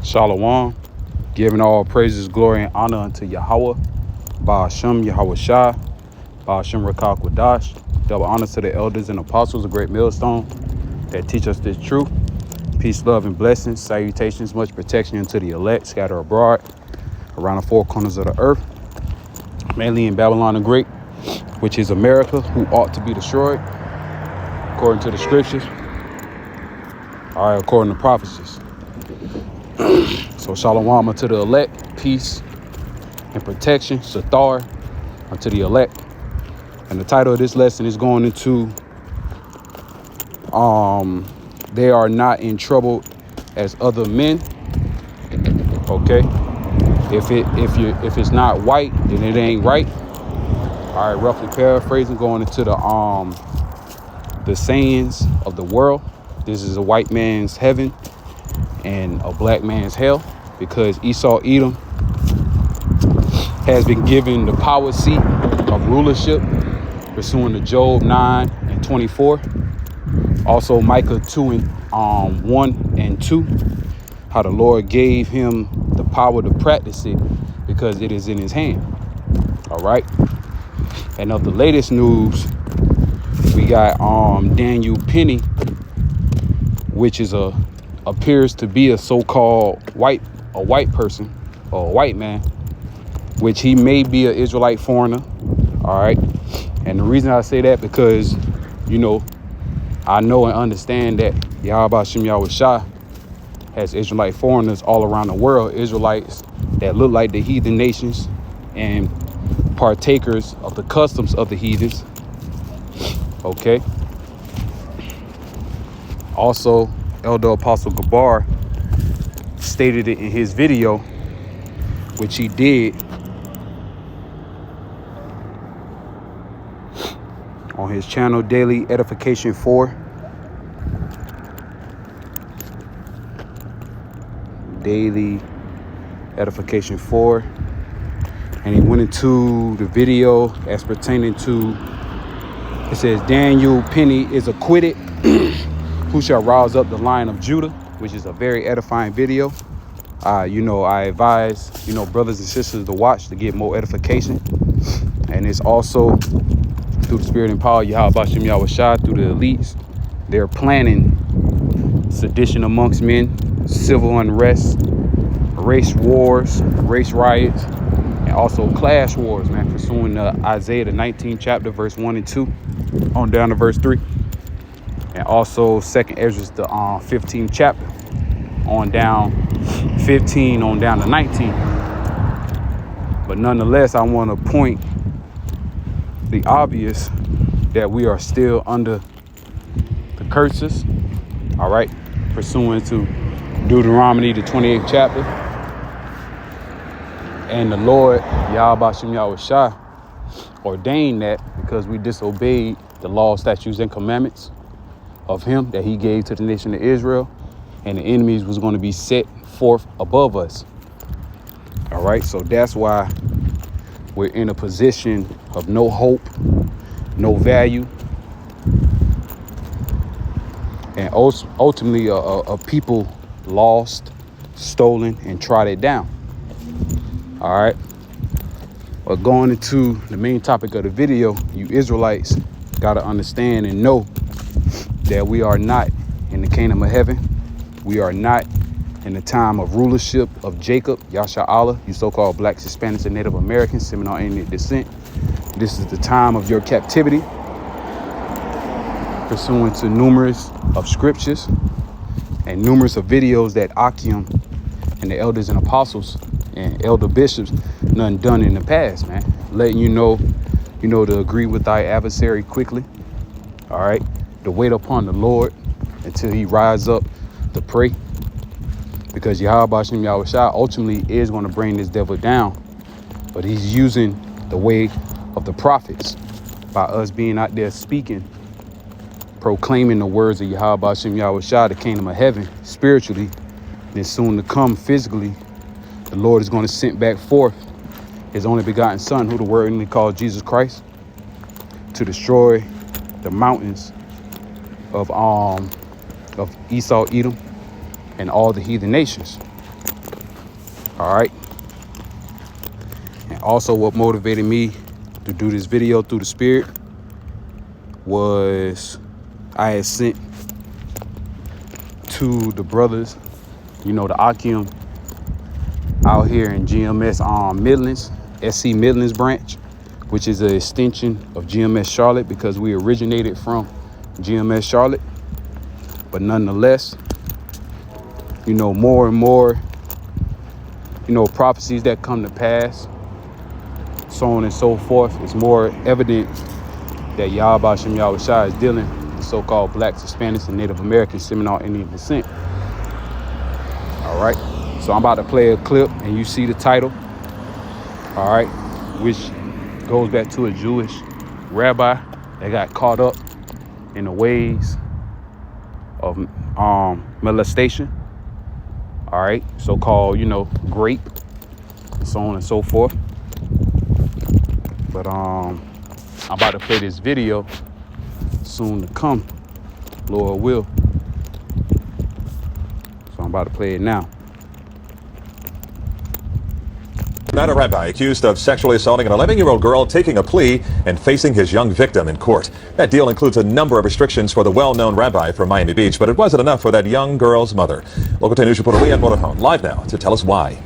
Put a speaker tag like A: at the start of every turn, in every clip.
A: Shalom, giving all praises, glory, and honor unto Yahweh, Ba'ashem, Yahweh Shai, Ba'ashem Rakal Kwadash. Double honor to the elders and apostles, a great millstone that teach us this truth. Peace, love, and blessings, salutations, much protection unto the elect, scattered abroad, around the four corners of the earth, mainly in Babylon the Great, which is America, who ought to be destroyed, according to the scriptures. All right, according to prophecies. So shalom unto the elect, peace and protection, sathar unto the elect. And the title of this lesson is going into they are not in trouble as other men. Okay. If it's not white, then it ain't right. All right, roughly paraphrasing, going into the sayings of the world. This is a white man's heaven and a black man's hell, because Esau Edom has been given the power seat of rulership, pursuant to Job 9:24. Also Micah 2:1 and 2, how the Lord gave him the power to practice it because it is in his hand. All right. And of the latest news, we got Daniel Penny, which is appears to be a so-called white person or a white man, which he may be an Israelite foreigner. All right. And the reason I say that, because, you know, I know and understand that Yahweh Shem Yahweh Shai has Israelite foreigners all around the world, Israelites that look like the heathen nations and partakers of the customs of the heathens. Okay. Also, Elder Apostle Gabar stated it in his video, which he did on his channel, Daily Edification 4. Daily Edification 4. And he went into the video as pertaining to, it says, Daniel Penny is acquitted. Who shall rouse up the Lion of Judah, which is a very edifying video. I advise, brothers and sisters to watch to get more edification. And it's also through the spirit and power of Yahweh Shem Yahweh Shai, through the elites. They're planning sedition amongst men, civil unrest, race wars, race riots, and also class wars, man, pursuing Isaiah the 19th chapter, verse 1 and 2, on down to verse 3. And also 2nd Ezra, the 15th chapter, on down 15 on down to 19. But nonetheless, I want to point the obvious that we are still under the curses. All right, pursuant to Deuteronomy the 28th chapter. And the Lord Yahweh Shem Yahweh Shai ordained that because we disobeyed the law, statutes, and commandments of him that he gave to the nation of Israel, and the enemies was going to be set forth above us. All right, so that's why we're in a position of no hope, no value, and ultimately a people lost, stolen, and trodden down. All right, but going into the main topic of the video, you Israelites got to understand and know that we are not in the kingdom of heaven. We are not in the time of rulership of Jacob, Yasha Allah, you so-called blacks, Hispanics, and Native Americans, Seminole Indian descent. This is the time of your captivity, pursuant to numerous of scriptures and numerous of videos that Akim and the elders and apostles and elder bishops done in the past, man. Letting you know, to agree with thy adversary quickly. All right. To wait upon the Lord until he rise up to pray, because Yahweh Shem Yahweh Shai ultimately is going to bring this devil down, but he's using the way of the prophets by us being out there speaking, proclaiming the words of Yahweh Shem Yahweh Shai, the kingdom of heaven, spiritually, then soon to come physically. The Lord is going to send back forth his only begotten son, who the word only called Jesus Christ, to destroy the mountains of Esau Edom and all the heathen nations. All right. And also what motivated me to do this video through the Spirit was I had sent to the brothers, the Akim out here in GMS Midlands, SC Midlands branch, which is an extension of GMS Charlotte because we originated from GMS Charlotte. But nonetheless, more and more, prophecies that come to pass, so on and so forth, it's more evident that Yahweh Shem Yahweh Shai is dealing with so-called blacks, Hispanics, and Native Americans, Seminole Indian descent. All right. So I'm about to play a clip and you see the title. All right. Which goes back to a Jewish rabbi that got caught up in the ways of molestation. All right. So-called, grape, and so on and so forth. But I'm about to play this video soon to come, Lord will. So I'm about to play it now.
B: Not a rabbi accused of sexually assaulting an 11-year-old girl taking a plea and facing his young victim in court. That deal includes a number of restrictions for the well-known rabbi from Miami Beach, but it wasn't enough for that young girl's mother. Local 10 News reporter Leanne Motorhome live now to tell us why.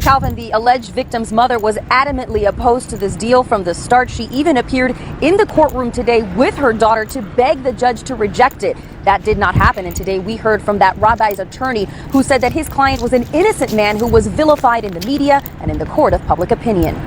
C: Calvin, the alleged victim's mother, was adamantly opposed to this deal from the start. She even appeared in the courtroom today with her daughter to beg the judge to reject it. That did not happen, and today we heard from that rabbi's attorney who said that his client was an innocent man who was vilified in the media and in the court of public opinion.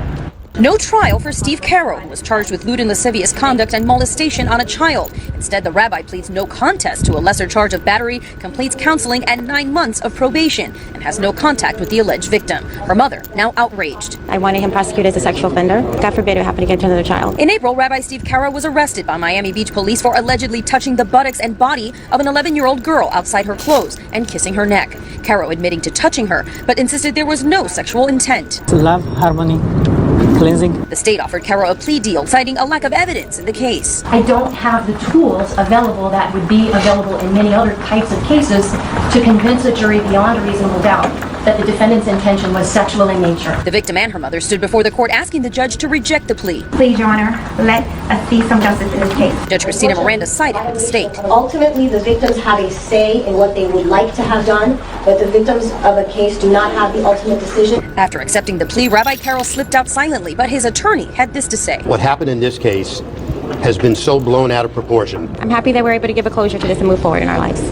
C: No trial for Steve Caro, who was charged with lewd and lascivious conduct and molestation on a child. Instead, the rabbi pleads no contest to a lesser charge of battery, completes counseling and 9 months of probation, and has no contact with the alleged victim. Her mother, now outraged.
D: I wanted him prosecuted as a sexual offender. God forbid it happened again to another child.
C: In April, Rabbi Steve Caro was arrested by Miami Beach police for allegedly touching the buttocks and body of an 11-year-old girl outside her clothes and kissing her neck. Caro admitting to touching her, but insisted there was no sexual intent.
E: Love, harmony, cleansing.
C: The state offered Caro a plea deal, citing a lack of evidence in the case.
F: I don't have the tools available that would be available in many other types of cases to convince a jury beyond a reasonable doubt that the defendant's intention was sexual in nature.
C: The victim and her mother stood before the court asking the judge to reject the plea.
G: Please, Your Honor, let us see some justice in this case.
C: Judge Christina Miranda sided with the state.
H: Ultimately, the victims have a say in what they would like to have done, but the victims of a case do not have the ultimate decision.
C: After accepting the plea, Rabbi Caro slipped out silently, but his attorney had this to say.
I: What happened in this case has been so blown out of proportion.
D: I'm happy that we're able to give a closure to this and move forward in our lives.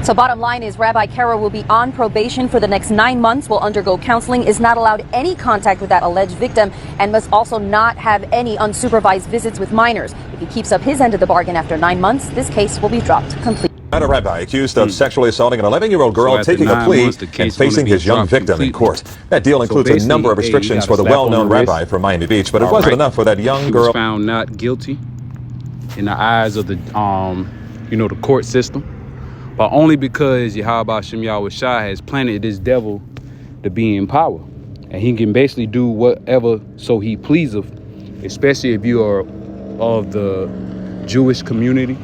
C: So bottom line is Rabbi Caro will be on probation for the next 9 months, will undergo counseling, is not allowed any contact with that alleged victim, and must also not have any unsupervised visits with minors. If he keeps up his end of the bargain after 9 months, this case will be dropped completely.
B: Not a rabbi accused of sexually assaulting an 11-year-old girl taking a plea and facing his young victim in court. That deal includes a number of restrictions for the well-known rabbi from Miami Beach, but it wasn't enough for that young girl.
A: He was found not guilty in the eyes of the, the court system, but only because Yahweh Shem Yahweh Shai has planted this devil to be in power, and he can basically do whatever so he pleaseth, especially if you are of the Jewish community.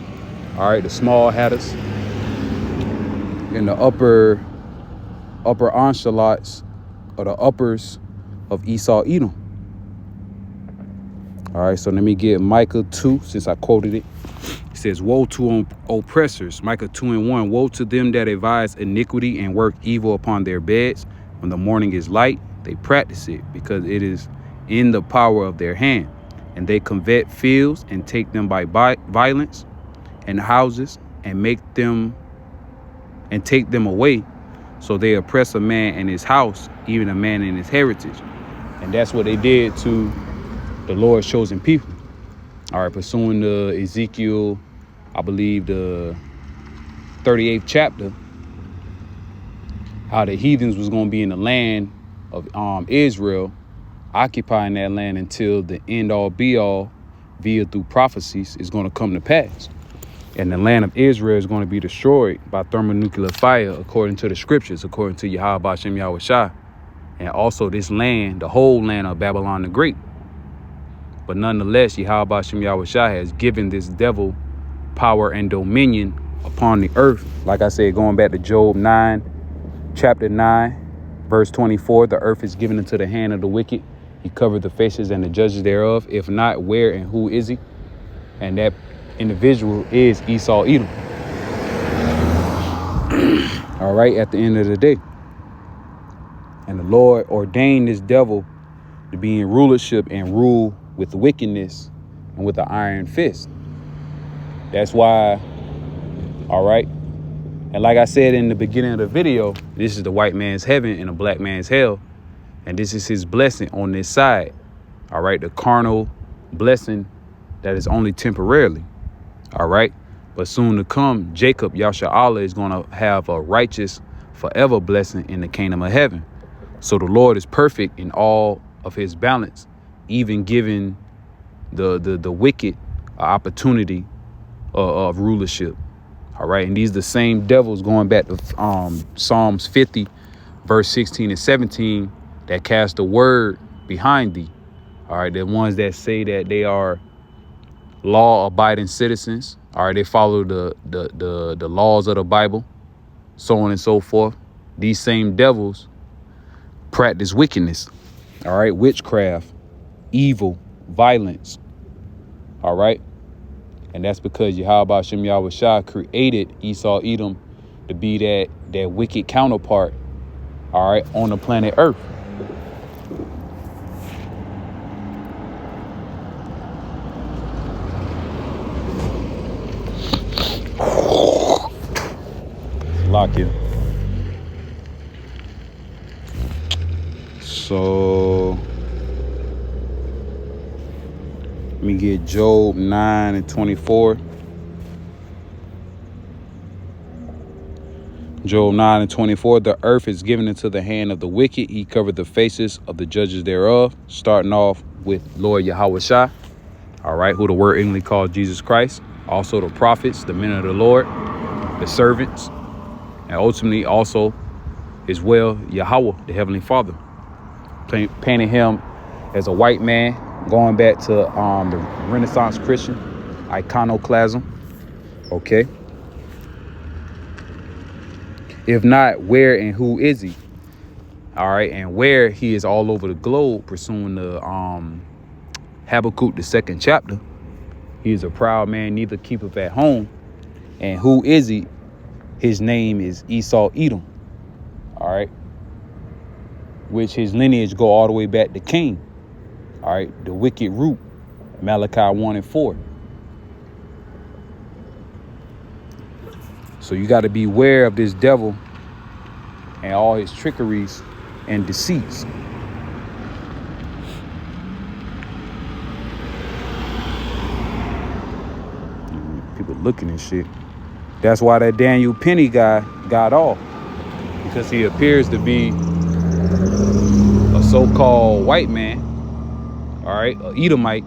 A: All right, the small hatters and the upper enchilades or the uppers of Esau Edom. All right, so let me get Micah 2, since I quoted it. It says, woe to oppressors, Micah 2:1, woe to them that advise iniquity and work evil upon their beds. When the morning is light, they practice it, because it is in the power of their hand. And they covet fields and take them by violence, and houses, and take them away. So they oppress a man in his house, even a man in his heritage. And that's what they did to the Lord's chosen people. All right, pursuing to Ezekiel, I believe the 38th chapter, how the heathens was going to be in the land of Israel, occupying that land until the end all be all, via through prophecies, is going to come to pass. And the land of Israel is going to be destroyed by thermonuclear fire, according to the scriptures, according to Yahweh Shem Yahweh Shai. And also this land, the whole land of Babylon the Great. But nonetheless, Yahweh Shem Yahweh Shai has given this devil power and dominion upon the earth. Like I said, going back to Job 9, chapter 9, verse 24, the earth is given into the hand of the wicked. He covered the faces and the judges thereof. If not, where and who is he? And that individual is Esau Edom. All right, at the end of the day. And the Lord ordained this devil to be in rulership and rule with wickedness and with an iron fist. That's why, all right. And like I said in the beginning of the video, this is the white man's heaven and the black man's hell. And this is his blessing on this side. All right. The carnal blessing that is only temporarily. All right. But soon to come, Jacob, Yahshua, is going to have a righteous forever blessing in the kingdom of heaven. So the Lord is perfect in all of his balance, even giving the wicked an opportunity of rulership. All right. And these are the same devils, going back to Psalms 50, verse 16 and 17, that cast the word behind thee. All right. The ones that say that they are law abiding citizens. All right. They follow the laws of the Bible, so on and so forth. These same devils practice wickedness. All right. Witchcraft, evil, violence. All right. And that's because Yahweh Shem Yahweh created Esau Edom to be that wicked counterpart, all right, on the planet Earth. Lock it. So let me get Job 9 and 24. Job 9 and 24. The earth is given into the hand of the wicked. He covered the faces of the judges thereof. Starting off with Lord Yahweh Shai. All right. Who the word English called Jesus Christ. Also the prophets, the men of the Lord, the servants, and ultimately also as well Yahweh, the Heavenly Father. Painting him as a white man, going back to the Renaissance Christian iconoclasm. Okay. If not, where and who is he? All right. And where he is all over the globe, pursuing the Habakkuk, the 2nd chapter. He is a proud man, neither keepeth at home. And who is he? His name is Esau Edom. All right. Which his lineage go all the way back to Cain. All right. The wicked root, Malachi 1 and 4. So you got to be aware of this devil and all his trickeries and deceits. People looking at shit. That's why that Daniel Penny guy got off, because he appears to be a so-called white man, all right, a Edomite.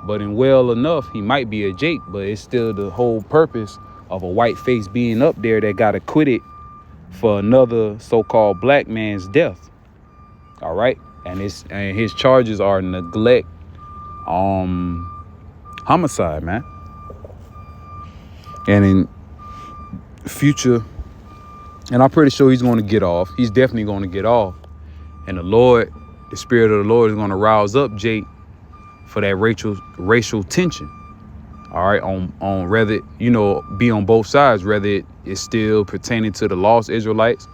A: But in well enough, he might be a Jake, but it's still the whole purpose of a white face being up there that got acquitted for another so-called black man's death. All right. And his charges are neglect, homicide, man. And in future, and I'm pretty sure he's going to get off. He's definitely going to get off. And the Lord, the Spirit of the Lord is going to rouse up Jake for that racial tension. All right, on whether, be on both sides, whether it is still pertaining to the lost Israelites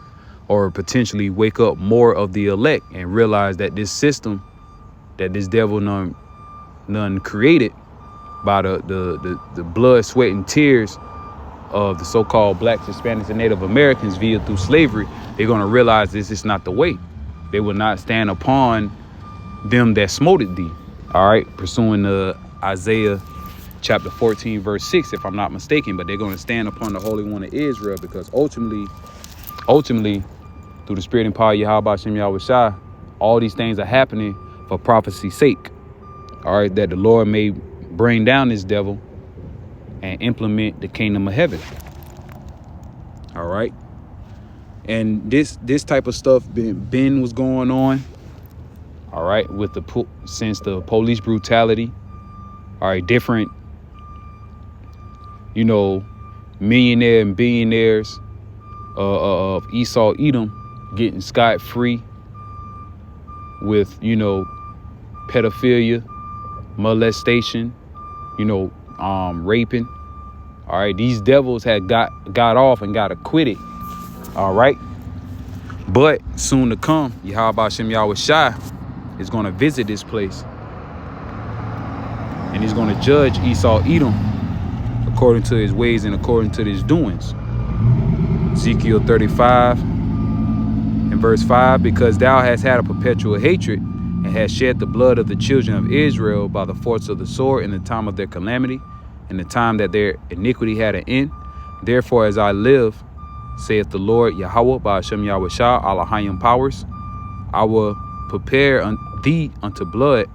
A: or potentially wake up more of the elect and realize that this system that this devil none created by the blood, sweat, and tears of the so-called blacks, Hispanics, and Native Americans via through slavery, they're going to realize this is not the way. They will not stand upon them that smote thee. All right, pursuing the Isaiah chapter 14, verse 6, if I'm not mistaken, but they're going to stand upon the Holy One of Israel, because ultimately, through the Spirit and power of Yahweh Shem Yahweh Shai, all these things are happening for prophecy's sake. All right, that the Lord may bring down this devil and implement the kingdom of heaven. All right. And this type of stuff been was going on. All right, with since the police brutality. All right, different, millionaire and billionaires of Esau, Edom getting scot-free with, you know, pedophilia, molestation, you know, raping. All right, these devils had got off and got acquitted. All right, but soon to come, Yahweh Hashem Yahweh Shai is going to visit this place, and he's going to judge Esau, Edom, according to his ways and according to his doings. Ezekiel 35 and verse 5, because thou hast had a perpetual hatred and hast shed the blood of the children of Israel by the force of the sword in the time of their calamity, in the time that their iniquity had an end. Therefore, as I live, saith the Lord Yahweh by Hashem Yahweh Shah, Allahayim powers, I will prepare thee unto blood,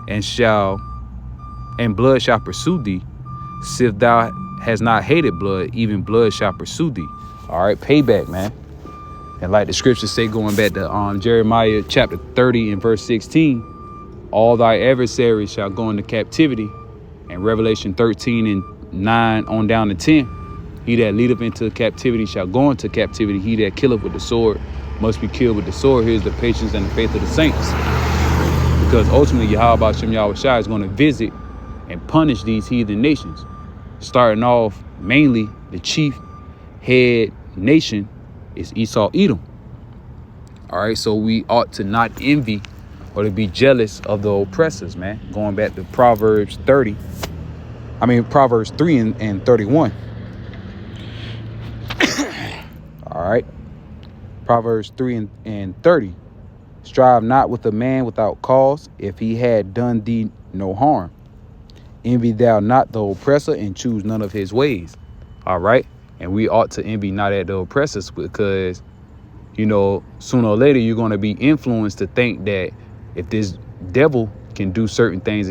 A: and blood shall pursue thee. Sith thou hast not hated blood, even blood shall pursue thee. All right, payback, man. And like the scriptures say, going back to Jeremiah chapter 30 and verse 16, all thy adversaries shall go into captivity. And Revelation 13 and 9 on down to 10, he that leadeth into captivity shall go into captivity. He that killeth with the sword must be killed with the sword. Here's the patience and the faith of the saints. Because ultimately, Yahweh Hashem Yahweh Shai is going to visit and punish these heathen nations. Starting off, mainly the chief head nation is Esau, Edom. All right, so we ought to not envy or to be jealous of the oppressors, man. Going back to Proverbs 3 and 31. All right, Proverbs 3 and 30. Strive not with a man without cause, if he had done thee no harm. Envy thou not the oppressor, and choose none of his ways. All right, and we ought to envy not at the oppressors, because, you know, sooner or later you're going to be influenced to think that if this devil can do certain things